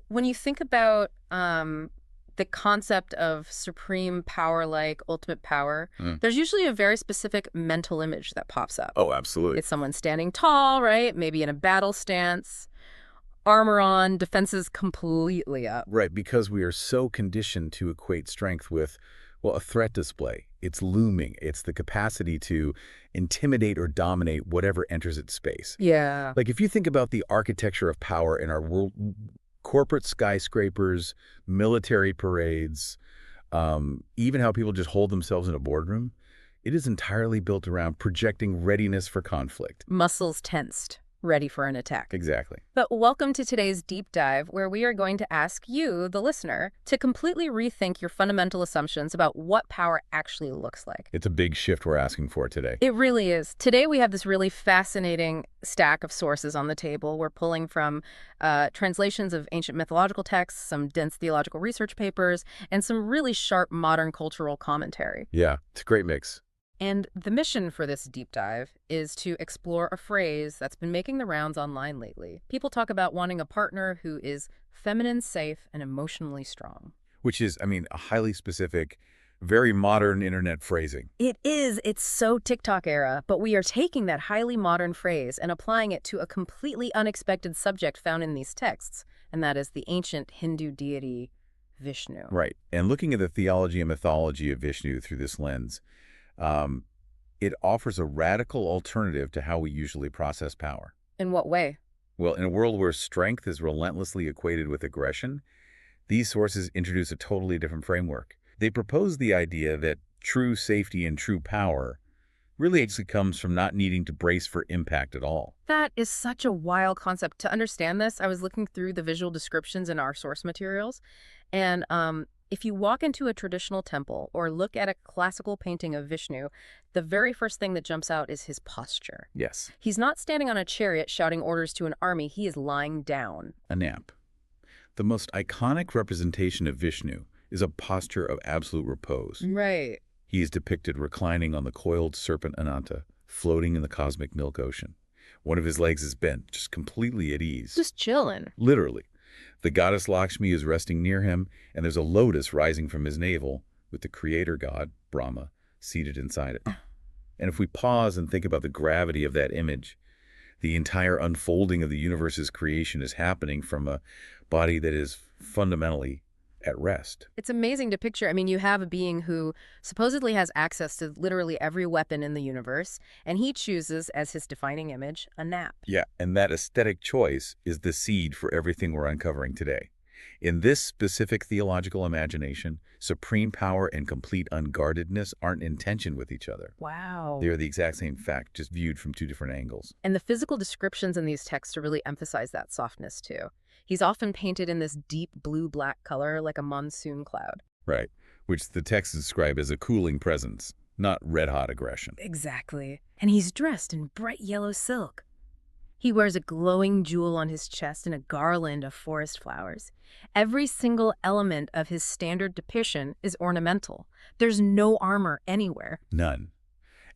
When you think about the concept of supreme power like ultimate power, Mm. there's usually a very specific mental image that pops up. Oh, absolutely. It's someone standing tall, right? Maybe in a battle stance, armor on, defenses completely up. Right, because we are so conditioned to equate strength with, well, a threat display. It's looming. It's the capacity to intimidate or dominate whatever enters its space. Yeah. Like if you think about the architecture of power in our world, corporate skyscrapers, military parades, even how people just hold themselves in a boardroom, it is entirely built around projecting readiness for conflict. Muscles tensed, ready for an attack. Exactly. But welcome to today's deep dive, where we are going to ask you, the listener, to completely rethink your fundamental assumptions about what power actually looks like. It's a big shift we're asking for today. It really is. Today we have this really fascinating stack of sources on the table. We're pulling from translations of ancient mythological texts, some dense theological research papers, and some really sharp modern cultural commentary. Yeah, it's a great mix. And the mission for this deep dive is to explore a phrase that's been making the rounds online lately. People talk about wanting a partner who is feminine, safe, and emotionally strong. Which is, a highly specific, very modern internet phrasing. It is. It's so TikTok era, but we are taking that highly modern phrase and applying it to a completely unexpected subject found in these texts, and that is the ancient Hindu deity Vishnu. Right. And looking at the theology and mythology of Vishnu through this lens, it offers a radical alternative to how we usually process power. In what way? Well, in a world where strength is relentlessly equated with aggression, these sources introduce a totally different framework. They propose the idea that true safety and true power really actually comes from not needing to brace for impact at all. That is such a wild concept. To understand this, I was looking through the visual descriptions in our source materials, and if you walk into a traditional temple or look at a classical painting of Vishnu, the very first thing that jumps out is his posture. Yes, He's not standing on a chariot shouting orders to an army, he is lying down. a nap. The most iconic representation of Vishnu is a posture of absolute repose. Right. He is depicted reclining on the coiled serpent Ananta, floating in the cosmic milk ocean. One of his legs is bent, just completely at ease. Just chilling. Literally. The goddess Lakshmi is resting near him, and there's a lotus rising from his navel, with the creator god, Brahma, seated inside it. And if we pause and think about the gravity of that image, the entire unfolding of the universe's creation is happening from a body that is fundamentally at rest. It's amazing to picture. I mean, you have a being who supposedly has access to literally every weapon in the universe, and he chooses, as his defining image, a nap. Yeah, and that aesthetic choice is the seed for everything we're uncovering today. In this specific theological imagination, supreme power and complete unguardedness aren't in tension with each other. Wow. They are the exact same fact, just viewed from two different angles. And the physical descriptions in these texts really emphasize that softness, too. He's often painted in this deep blue-black color, like a monsoon cloud. Right, which the texts describe as a cooling presence, not red-hot aggression. Exactly. And he's dressed in bright yellow silk. He wears a glowing jewel on his chest and a garland of forest flowers. Every single element of his standard depiction is ornamental. There's no armor anywhere. None.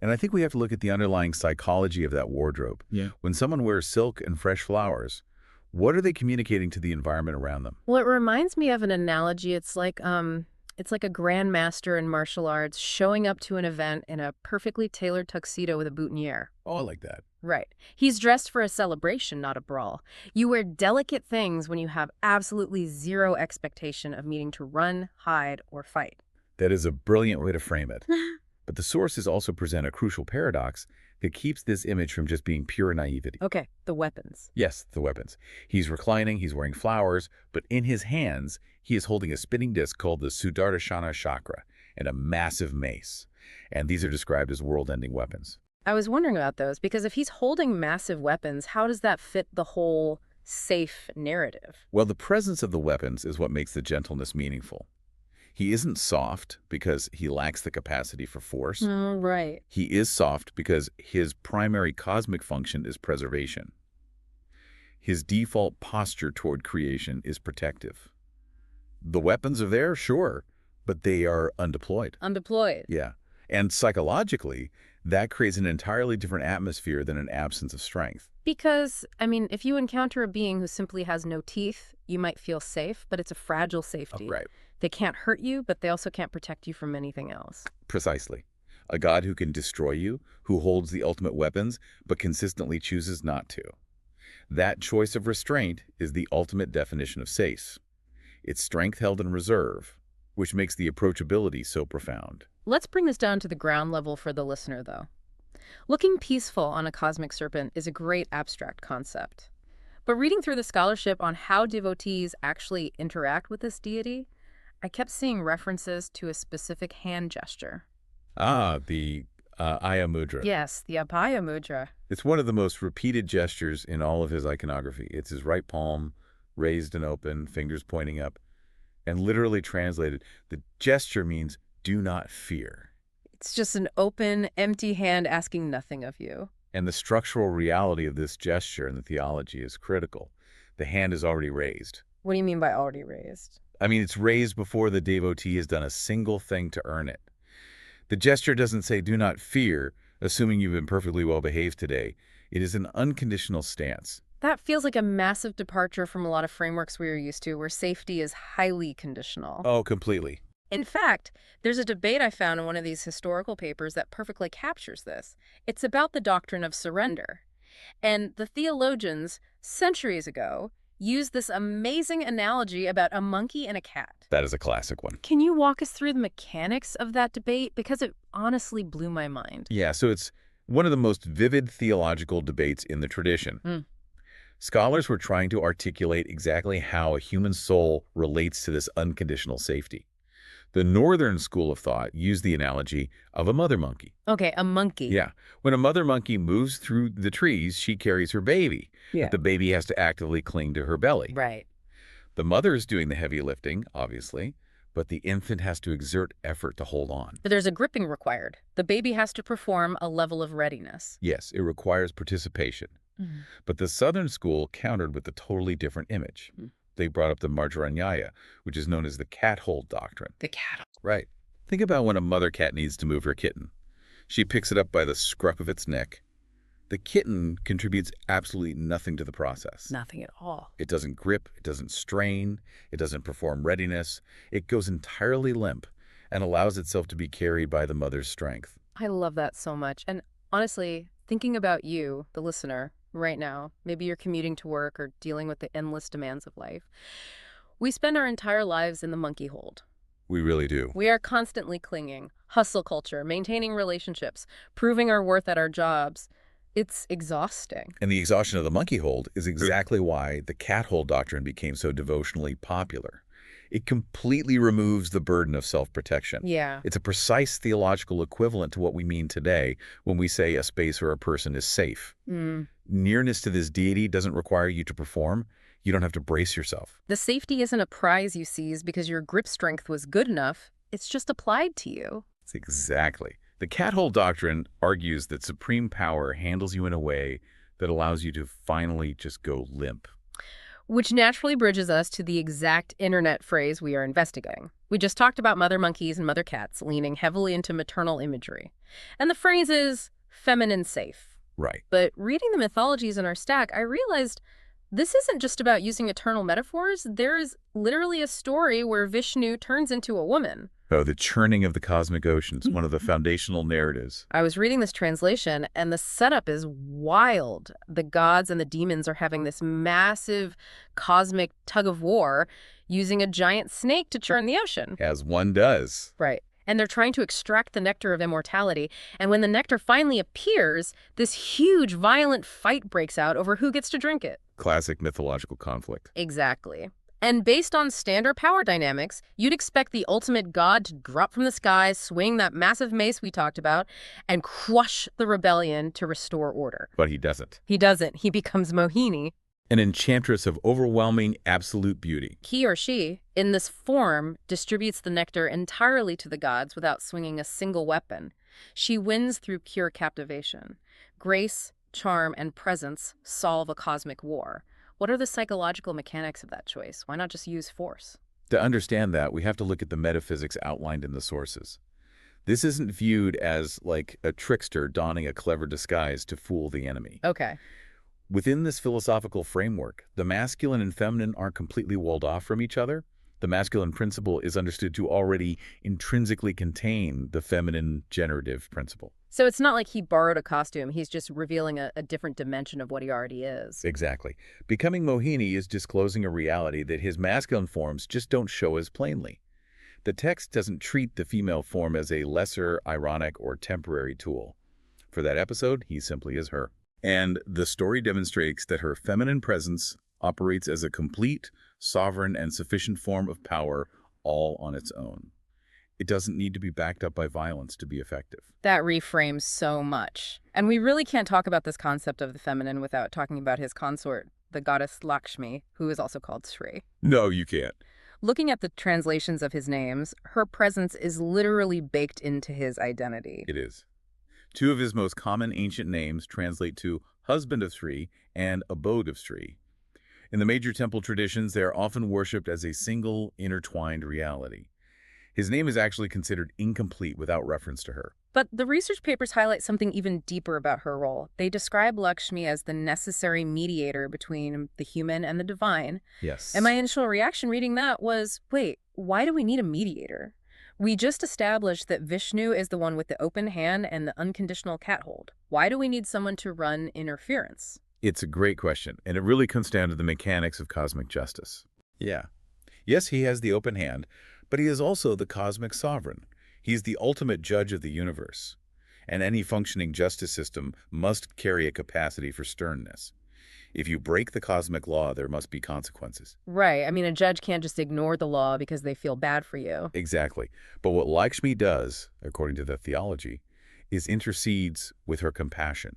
And I think we have to look at the underlying psychology of that wardrobe. Yeah. When someone wears silk and fresh flowers, what are they communicating to the environment around them? Well, it reminds me of an analogy. It's like a grandmaster in martial arts showing up to an event in a perfectly tailored tuxedo with a boutonniere. Oh, I like that. Right. He's dressed for a celebration, not a brawl. You wear delicate things when you have absolutely zero expectation of needing to run, hide, or fight. That is a brilliant way to frame it. But the sources also present a crucial paradox that keeps this image from just being pure naivety. Okay, the weapons. Yes, the weapons. He's reclining, he's wearing flowers, but in his hands, he is holding a spinning disc called the Sudarshana Chakra and a massive mace. And these are described as world-ending weapons. I was wondering about those because if he's holding massive weapons, how does that fit the whole safe narrative? Well, the presence of the weapons is what makes the gentleness meaningful. He isn't soft because he lacks the capacity for force. Oh, right. He is soft because his primary cosmic function is preservation. His default posture toward creation is protective. The weapons are there, sure, but they are undeployed. Undeployed. Yeah. And psychologically, that creates an entirely different atmosphere than an absence of strength. Because, I mean, if you encounter a being who simply has no teeth, you might feel safe, but it's a fragile Oh, safety. right. They can't hurt you, but they also can't protect you from anything else. Precisely. A God who can destroy you, who holds the ultimate weapons, but consistently chooses not to. That choice of restraint is the ultimate definition of sace. It's strength held in reserve, which makes the approachability so profound. Let's bring this down to the ground level for the listener, though. Looking peaceful on a cosmic serpent is a great abstract concept. But reading through the scholarship on how devotees actually interact with this deity, I kept seeing references to a specific hand gesture. Ah, the Aya Mudra. Yes, the Abhaya Mudra. It's one of the most repeated gestures in all of his iconography. It's his right palm, raised and open, fingers pointing up, and literally translated, the gesture means do not fear. It's just an open, empty hand asking nothing of you. And the structural reality of this gesture in the theology is critical. The hand is already raised. What do you mean by already raised? I mean, it's raised before the devotee has done a single thing to earn it. The gesture doesn't say, do not fear, assuming you've been perfectly well behaved today. It is an unconditional stance. That feels like a massive departure from a lot of frameworks we are used to, where safety is highly conditional. Oh, completely. In fact, there's a debate I found in one of these historical papers that perfectly captures this. It's about the doctrine of surrender. And the theologians, centuries ago, used this amazing analogy about a monkey and a cat. That is a classic one. Can you walk us through the mechanics of that debate? Because it honestly blew my mind. Yeah, so it's one of the most vivid theological debates in the tradition. Mm. Scholars were trying to articulate exactly how a human soul relates to this unconditional safety. The northern school of thought used the analogy of a mother monkey. Okay, a monkey. Yeah. When a mother monkey moves through the trees, she carries her baby. Yeah. The baby has to actively cling to her belly. Right. The mother is doing the heavy lifting, obviously, but the infant has to exert effort to hold on. But there's a gripping required. The baby has to perform a level of readiness. Yes, it requires participation. But the southern school countered with a totally different image. They brought up the Marjaranyaya, which is known as the cat hold doctrine. The cat. Right. Think about when a mother cat needs to move her kitten. She picks it up by the scruff of its neck. The kitten contributes absolutely nothing to the process. Nothing at all. It doesn't grip, it doesn't strain, it doesn't perform readiness. It goes entirely limp and allows itself to be carried by the mother's strength. I love that so much. And honestly, thinking about you, the listener, right now, maybe you're commuting to work or dealing with the endless demands of life. We spend our entire lives in the monkey hold. We really do. We are constantly clinging, hustle culture, maintaining relationships, proving our worth at our jobs. It's exhausting. And the exhaustion of the monkey hold is exactly why the cat hold doctrine became so devotionally popular. It completely removes the burden of self-protection. Yeah. It's a precise theological equivalent to what we mean today when we say a space or a person is safe. Nearness to this deity doesn't require you to perform. You don't have to brace yourself. The safety isn't a prize you seize because your grip strength was good enough. It's just applied to you. It's exactly. The cat hold doctrine argues that supreme power handles you in a way that allows you to finally just go limp. Which naturally bridges us to the exact internet phrase we are investigating. We just talked about mother monkeys and mother cats leaning heavily into maternal imagery. And the phrase is feminine safe. Right. But reading the mythologies in our stack, I realized this isn't just about using eternal metaphors. There's literally a story where Vishnu turns into a woman. Oh, the churning of the cosmic oceans, one of the foundational narratives. I was reading this translation, and the setup is wild. The gods and the demons are having this massive cosmic tug of war using a giant snake to churn the ocean. As one does. Right. And they're trying to extract the nectar of immortality. And when the nectar finally appears, this huge, violent fight breaks out over who gets to drink it. Classic mythological conflict. Exactly. And based on standard power dynamics, you'd expect the ultimate god to drop from the skies, swing that massive mace we talked about, and crush the rebellion to restore order. But he doesn't. He doesn't. He becomes Mohini. An enchantress of overwhelming absolute beauty. He or she, in this form, distributes the nectar entirely to the gods without swinging a single weapon. She wins through pure captivation. Grace, charm, and presence solve a cosmic war. What are the psychological mechanics of that choice? Why not just use force? To understand that, we have to look at the metaphysics outlined in the sources. This isn't viewed as like a trickster donning a clever disguise to fool the enemy. Okay. Within this philosophical framework, the masculine and feminine aren't completely walled off from each other. The masculine principle is understood to already intrinsically contain the feminine generative principle. So it's not like he borrowed a costume. He's just revealing a different dimension of what he already is. Exactly. Becoming Mohini is disclosing a reality that his masculine forms just don't show as plainly. The text doesn't treat the female form as a lesser, ironic, or temporary tool. For that episode, he simply is her. And the story demonstrates that her feminine presence operates as a complete, sovereign, and sufficient form of power all on its own. It doesn't need to be backed up by violence to be effective. That reframes so much. And we really can't talk about this concept of the feminine without talking about his consort, the goddess Lakshmi, who is also called Sri. No, you can't. Looking at the translations of his names, her presence is literally baked into his identity. It is. Two of his most common ancient names translate to husband of Sri and abode of Sri. In the major temple traditions, they are often worshipped as a single, intertwined reality. His name is actually considered incomplete without reference to her. But the research papers highlight something even deeper about her role. They describe Lakshmi as the necessary mediator between the human and the divine. Yes. And my initial reaction reading that was, wait, why do we need a mediator? We just established that Vishnu is the one with the open hand and the unconditional cat hold. Why do we need someone to run interference? It's a great question, and it really comes down to the mechanics of cosmic justice. Yeah. Yes, he has the open hand, but he is also the cosmic sovereign. He's the ultimate judge of the universe. And any functioning justice system must carry a capacity for sternness. If you break the cosmic law, there must be consequences. Right. I mean, a judge can't just ignore the law because they feel bad for you. Exactly. But what Lakshmi does, according to the theology, is intercedes with her compassion.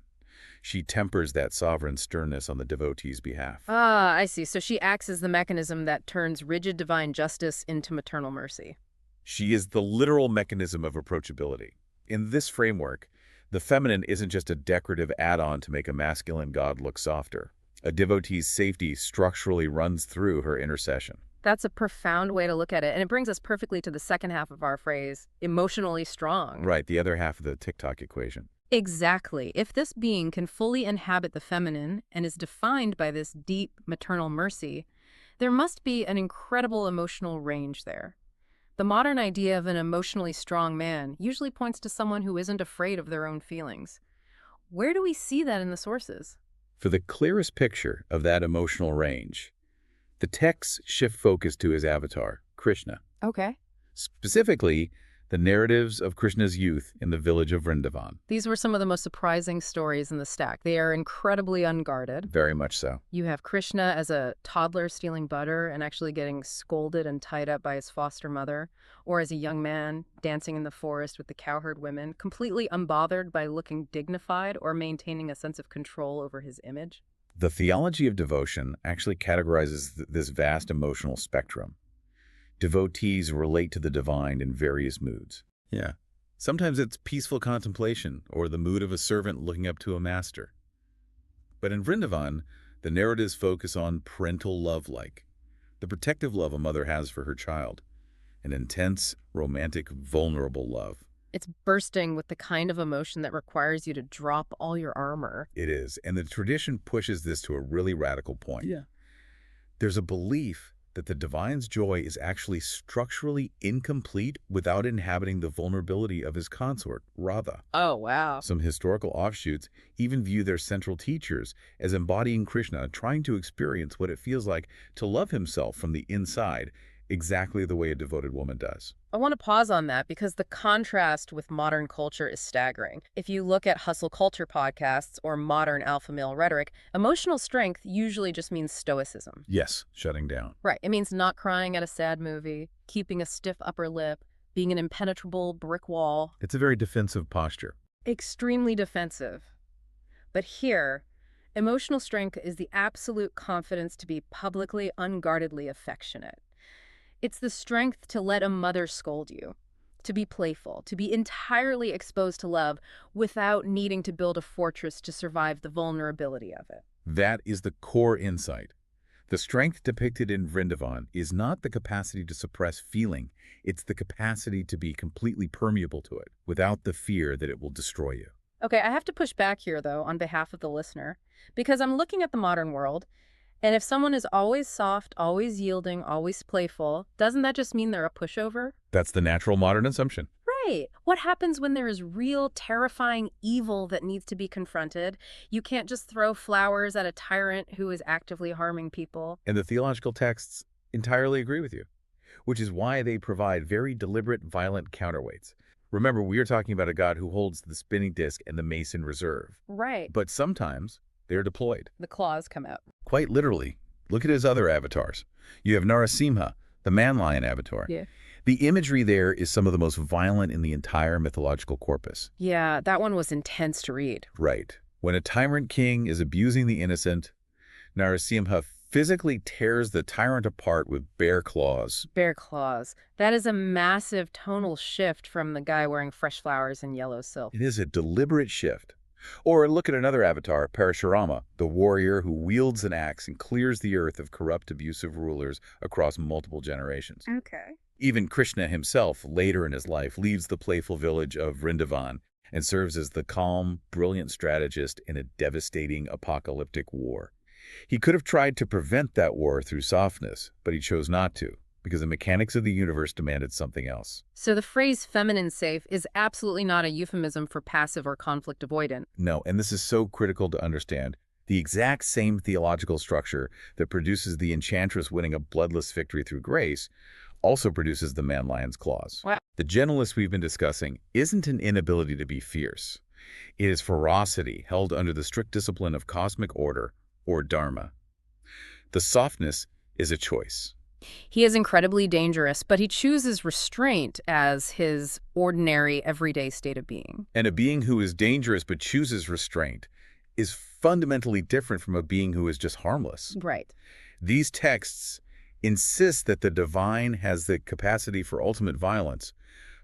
She tempers that sovereign sternness on the devotee's behalf. Ah, I see. So she acts as the mechanism that turns rigid divine justice into maternal mercy. She is the literal mechanism of approachability. In this framework, the feminine isn't just a decorative add-on to make a masculine god look softer. A devotee's safety structurally runs through her intercession. That's a profound way to look at it. And it brings us perfectly to the second half of our phrase, emotionally strong. Right, the other half of the TikTok equation. Exactly. If this being can fully inhabit the feminine and is defined by this deep maternal mercy, there must be an incredible emotional range there. The modern idea of an emotionally strong man usually points to someone who isn't afraid of their own feelings. Where do we see that in the sources? For the clearest picture of that emotional range, the texts shift focus to his avatar, Krishna. Okay. Specifically, the narratives of Krishna's youth in the village of Vrindavan. These were some of the most surprising stories in the stack. They are incredibly unguarded. Very much so. You have Krishna as a toddler stealing butter and actually getting scolded and tied up by his foster mother, or as a young man dancing in the forest with the cowherd women, completely unbothered by looking dignified or maintaining a sense of control over his image. The theology of devotion actually categorizes this vast emotional spectrum. Devotees relate to the divine in various moods. Yeah. Sometimes it's peaceful contemplation or the mood of a servant looking up to a master. But in Vrindavan, the narratives focus on parental love-like, the protective love a mother has for her child, an intense, romantic, vulnerable love. It's bursting with the kind of emotion that requires you to drop all your armor. It is, and the tradition pushes this to a really radical point. Yeah. There's a belief that the divine's joy is actually structurally incomplete without inhabiting the vulnerability of his consort, Radha. Oh, wow. Some historical offshoots even view their central teachers as embodying Krishna, trying to experience what it feels like to love himself from the inside, exactly the way a devoted woman does. I want to pause on that because the contrast with modern culture is staggering. If you look at hustle culture podcasts or modern alpha male rhetoric, emotional strength usually just means stoicism. Yes, shutting down. Right. It means not crying at a sad movie, keeping a stiff upper lip, being an impenetrable brick wall. It's a very defensive posture. Extremely defensive. But here, emotional strength is the absolute confidence to be publicly, unguardedly affectionate. It's the strength to let a mother scold you, to be playful, to be entirely exposed to love without needing to build a fortress to survive the vulnerability of it. That is the core insight. The strength depicted in Vrindavan is not the capacity to suppress feeling, it's the capacity to be completely permeable to it, without the fear that it will destroy you. Okay, I have to push back here, though, on behalf of the listener, because I'm looking at the modern world, and if someone is always soft, always yielding, always playful, doesn't that just mean they're a pushover? That's the natural modern assumption. Right. What happens when there is real, terrifying evil that needs to be confronted? You can't just throw flowers at a tyrant who is actively harming people. And the theological texts entirely agree with you, which is why they provide very deliberate, violent counterweights. Remember, we are talking about a God who holds the spinning disc and the mace in reserve. Right. But sometimes they're deployed. The claws come out. Quite literally. Look at his other avatars. You have Narasimha, the man-lion avatar. Yeah. The imagery there is some of the most violent in the entire mythological corpus. Yeah, that one was intense to read. Right. When a tyrant king is abusing the innocent, Narasimha physically tears the tyrant apart with bare claws. Bear claws. That is a massive tonal shift from the guy wearing fresh flowers and yellow silk. It is a deliberate shift. Or look at another avatar, Parashurama, the warrior who wields an axe and clears the earth of corrupt, abusive rulers across multiple generations. Okay. Even Krishna himself, later in his life, leaves the playful village of Vrindavan and serves as the calm, brilliant strategist in a devastating apocalyptic war. He could have tried to prevent that war through softness, but he chose not to, because the mechanics of the universe demanded something else. So the phrase feminine safe is absolutely not a euphemism for passive or conflict avoidant. No, and this is so critical to understand. The exact same theological structure that produces the enchantress winning a bloodless victory through grace also produces the man-lion's claws. Wow. The gentleness we've been discussing isn't an inability to be fierce. It is ferocity held under the strict discipline of cosmic order or dharma. The softness is a choice. He is incredibly dangerous, but he chooses restraint as his ordinary, everyday state of being. And a being who is dangerous but chooses restraint is fundamentally different from a being who is just harmless. Right. These texts insist that the divine has the capacity for ultimate violence,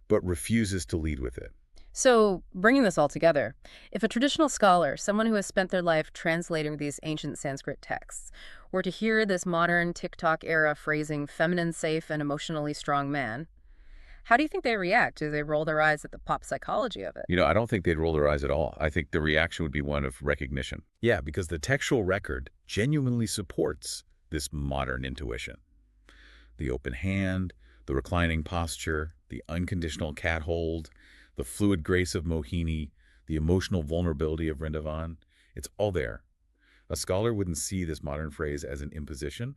but refuses to lead with it. So, bringing this all together, if a traditional scholar, someone who has spent their life translating these ancient Sanskrit texts, were to hear this modern TikTok-era phrasing feminine safe and emotionally strong man, how do you think they react? Do they roll their eyes at the pop psychology of it? I don't think they'd roll their eyes at all. I think the reaction would be one of recognition. Yeah, because the textual record genuinely supports this modern intuition. The open hand, the reclining posture, the unconditional cat hold, the fluid grace of Mohini, the emotional vulnerability of Vrindavan, it's all there. A scholar wouldn't see this modern phrase as an imposition,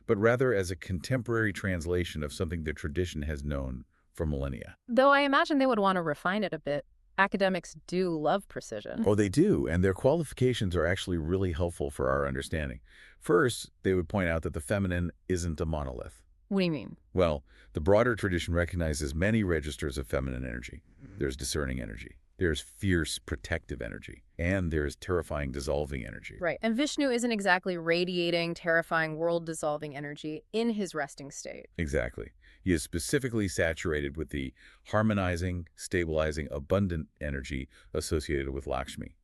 but rather as a contemporary translation of something the tradition has known for millennia. Though I imagine they would want to refine it a bit. Academics do love precision. Oh, they do, and their qualifications are actually really helpful for our understanding. First, they would point out that the feminine isn't a monolith. What do you mean? Well, the broader tradition recognizes many registers of feminine energy. There's discerning energy, there's fierce, protective energy, and there's terrifying, dissolving energy. Right. And Vishnu isn't exactly radiating, terrifying, world-dissolving energy in his resting state. Exactly. He is specifically saturated with the harmonizing, stabilizing, abundant energy associated with Lakshmi.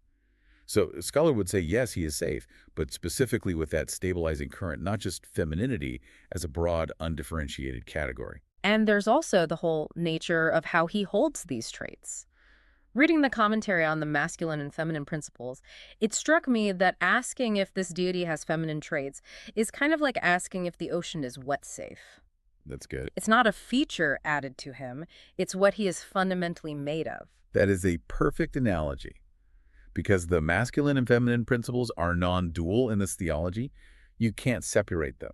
So a scholar would say, yes, he is safe, but specifically with that stabilizing current, not just femininity as a broad, undifferentiated category. And there's also the whole nature of how he holds these traits. Reading the commentary on the masculine and feminine principles, it struck me that asking if this deity has feminine traits is kind of like asking if the ocean is wet safe. That's good. It's not a feature added to him, it's what he is fundamentally made of. That is a perfect analogy. Because the masculine and feminine principles are non-dual in this theology, you can't separate them.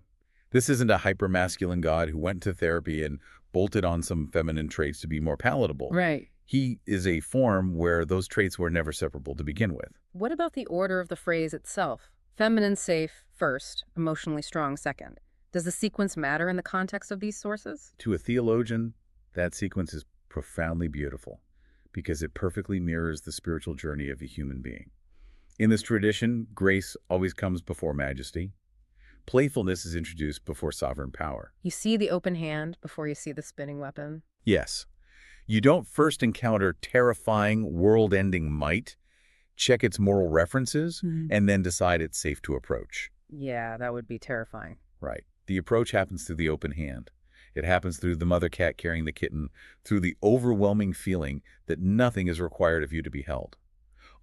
This isn't a hyper-masculine God who went to therapy and bolted on some feminine traits to be more palatable. Right. He is a form where those traits were never separable to begin with. What about the order of the phrase itself? Feminine safe first, emotionally strong second. Does the sequence matter in the context of these sources? To a theologian, that sequence is profoundly beautiful because it perfectly mirrors the spiritual journey of a human being. In this tradition, grace always comes before majesty. Playfulness is introduced before sovereign power. You see the open hand before you see the spinning weapon. Yes. You don't first encounter terrifying, world-ending might, check its moral references, and then decide it's safe to approach. Yeah, that would be terrifying. Right. The approach happens through the open hand. It happens through the mother cat carrying the kitten, through the overwhelming feeling that nothing is required of you to be held.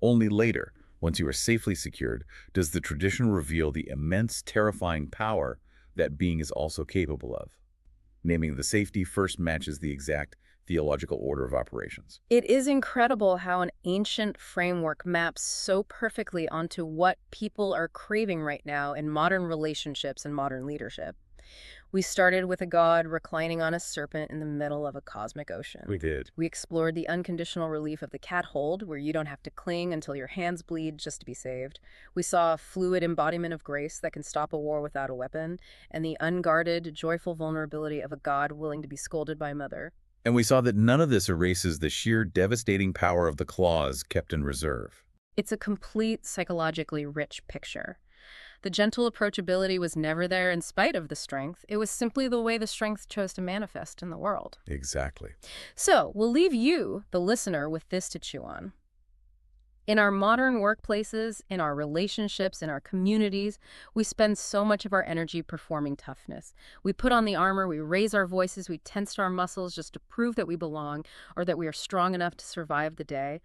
Only later, once you are safely secured, does the tradition reveal the immense, terrifying power that being is also capable of. Naming the safety first matches the exact theological order of operations. It is incredible how an ancient framework maps so perfectly onto what people are craving right now in modern relationships and modern leadership. We started with a god reclining on a serpent in the middle of a cosmic ocean. We did. We explored the unconditional relief of the cat hold, where you don't have to cling until your hands bleed just to be saved. We saw a fluid embodiment of grace that can stop a war without a weapon, and the unguarded, joyful vulnerability of a god willing to be scolded by a mother. And we saw that none of this erases the sheer devastating power of the claws kept in reserve. It's a complete, psychologically rich picture. The gentle approachability was never there in spite of the strength. It was simply the way the strength chose to manifest in the world. Exactly. So, we'll leave you, the listener, with this to chew on. In our modern workplaces, in our relationships, in our communities, we spend so much of our energy performing toughness. We put on the armor, we raise our voices, we tense our muscles just to prove that we belong or that we are strong enough to survive the day.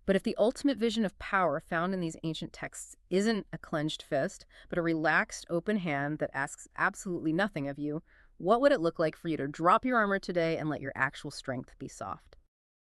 But if the ultimate vision of power found in these ancient texts isn't a clenched fist, but a relaxed, open hand that asks absolutely nothing of you, what would it look like for you to drop your armor today and let your actual strength be soft?